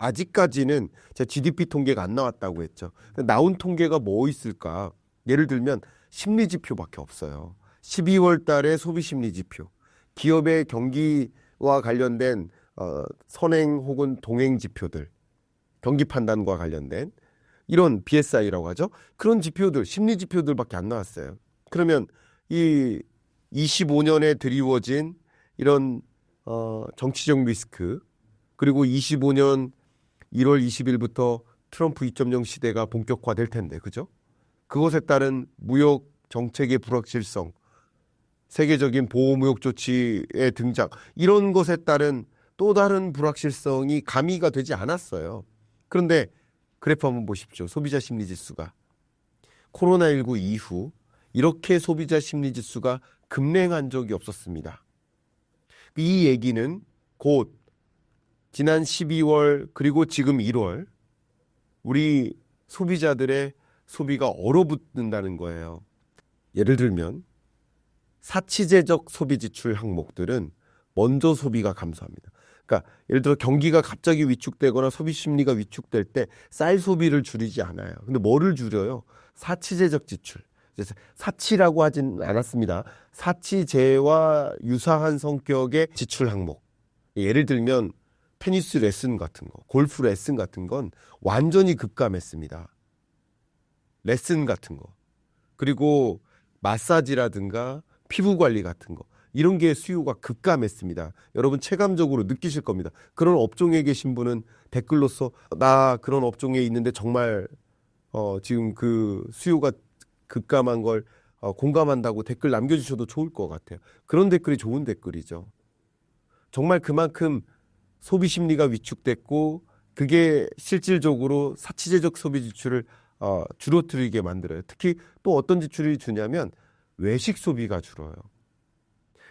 아직까지는 제가 GDP 통계가 안 나왔다고 했죠. 나온 통계가 뭐 있을까? 예를 들면 심리지표밖에 없어요. 12월 달에 소비심리지표, 기업의 경기와 관련된 선행 혹은 동행 지표들, 경기 판단과 관련된 이런 BSI라고 하죠. 그런 지표들, 심리 지표들밖에 안 나왔어요. 그러면 이 25년에 드리워진 이런 정치적 리스크, 그리고 25년 1월 20일부터 트럼프 2.0 시대가 본격화될 텐데, 그죠? 그것에 따른 무역 정책의 불확실성, 세계적인 보호무역 조치의 등장, 이런 것에 따른 또 다른 불확실성이 가미가 되지 않았어요. 그런데 그래프 한번 보십시오. 소비자 심리지수가 코로나19 이후 이렇게 소비자 심리지수가 급랭한 적이 없었습니다. 이 얘기는 곧 지난 12월 그리고 지금 1월 우리 소비자들의 소비가 얼어붙는다는 거예요. 예를 들면 사치제적 소비지출 항목들은 먼저 소비가 감소합니다. 그러니까 예를 들어 경기가 갑자기 위축되거나 소비 심리가 위축될 때 쌀 소비를 줄이지 않아요. 근데 뭐를 줄여요? 사치제적 지출. 사치라고 하진 않았습니다. 사치제와 유사한 성격의 지출 항목. 예를 들면 테니스 레슨 같은 거, 골프 레슨 같은 건 완전히 급감했습니다. 레슨 같은 거. 그리고 마사지라든가 피부 관리 같은 거. 이런 게 수요가 급감했습니다. 여러분 체감적으로 느끼실 겁니다. 그런 업종에 계신 분은 댓글로서 나 그런 업종에 있는데 정말 지금 그 수요가 급감한 걸 공감한다고 댓글 남겨주셔도 좋을 것 같아요. 그런 댓글이 좋은 댓글이죠. 정말 그만큼 소비 심리가 위축됐고 그게 실질적으로 사치제적 소비 지출을 줄어들게 만들어요. 특히 또 어떤 지출이 주냐면 외식 소비가 줄어요.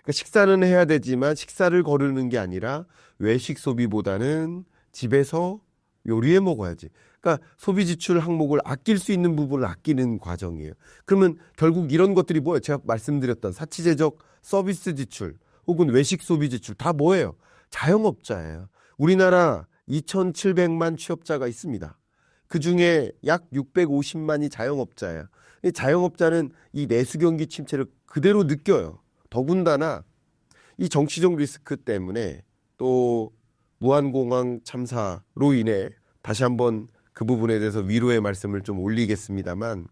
그러니까 식사는 해야 되지만 식사를 거르는 게 아니라 외식 소비보다는 집에서 요리해 먹어야지. 그러니까 소비 지출 항목을 아낄 수 있는 부분을 아끼는 과정이에요. 그러면 결국 이런 것들이 뭐예요? 제가 말씀드렸던 사치제적 서비스 지출 혹은 외식 소비 지출 다 뭐예요? 자영업자예요. 우리나라 2,700만 취업자가 있습니다. 그중에 약 650만이 자영업자예요. 이 자영업자는 이 내수 경기 침체를 그대로 느껴요. 더군다나 이 정치적 리스크 때문에 또 무한공항 참사로 인해 다시 한번 그 부분에 대해서 위로의 말씀을 좀 올리겠습니다만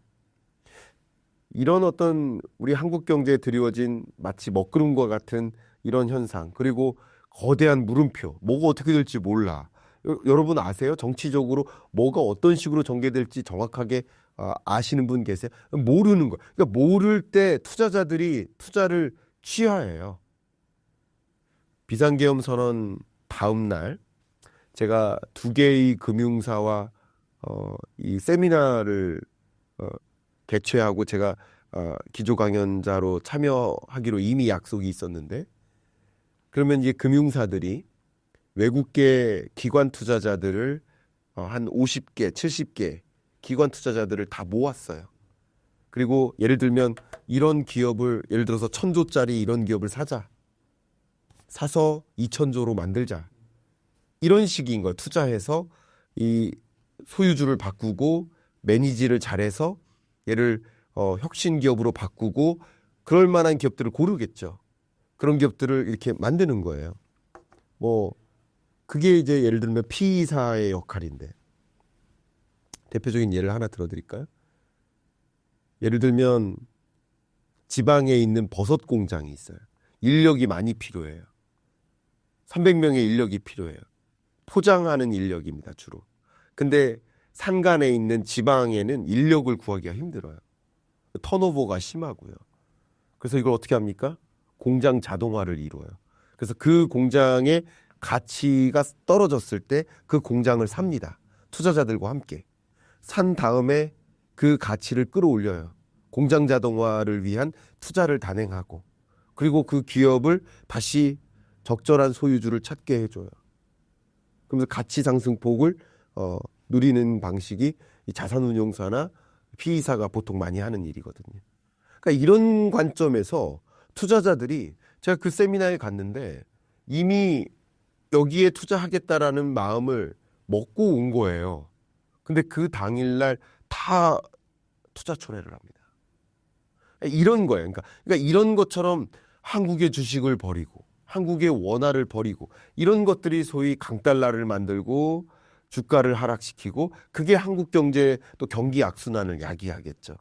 이런 어떤 우리 한국 경제에 드리워진 마치 먹구름과 같은 이런 현상 그리고 거대한 물음표 뭐가 어떻게 될지 몰라. 여러분 아세요? 정치적으로 뭐가 어떤 식으로 전개될지 정확하게 아시는 분 계세요? 모르는 거예요. 그러니까 모를 때 투자자들이 투자를 취하해요. 비상계엄 선언 다음 날 제가 2개의 금융사와 이 세미나를 개최하고 제가 기조 강연자로 참여하기로 이미 약속이 있었는데 그러면 이제 금융사들이 외국계 기관 투자자들을 한 50개, 70개 기관 투자자들을 다 모았어요. 그리고 예를 들면 이런 기업을 예를 들어서 1,000조짜리 이런 기업을 사서 2,000조로 만들자. 이런 식인 거예요. 투자해서 이 소유주를 바꾸고 매니지를 잘해서 얘를 혁신 기업으로 바꾸고 그럴 만한 기업들을 고르겠죠. 그런 기업들을 이렇게 만드는 거예요. 뭐 그게 이제 예를 들면 PE사의 역할인데 대표적인 예를 하나 들어드릴까요? 예를 들면 지방에 있는 버섯 공장이 있어요. 인력이 많이 필요해요. 300명의 인력이 필요해요. 포장하는 인력입니다, 주로. 근데 산간에 있는 지방에는 인력을 구하기가 힘들어요. 턴오버가 심하고요. 그래서 이걸 어떻게 합니까? 공장 자동화를 이루어요. 그래서 그 공장의 가치가 떨어졌을 때 그 공장을 삽니다. 투자자들과 함께. 산 다음에 그 가치를 끌어올려요. 공장 자동화를 위한 투자를 단행하고 그리고 그 기업을 다시 적절한 소유주를 찾게 해줘요. 그러면서 가치 상승폭을 누리는 방식이 이 자산운용사나 PE사가 보통 많이 하는 일이거든요. 그러니까 이런 관점에서 투자자들이 제가 그 세미나에 갔는데 이미 여기에 투자하겠다라는 마음을 먹고 온 거예요. 근데 그 당일날 다 투자 철회를 합니다. 이런 거예요. 그러니까 이런 것처럼 한국의 주식을 버리고 한국의 원화를 버리고 이런 것들이 소위 강달러를 만들고 주가를 하락시키고 그게 한국 경제 또 경기 악순환을 야기하겠죠.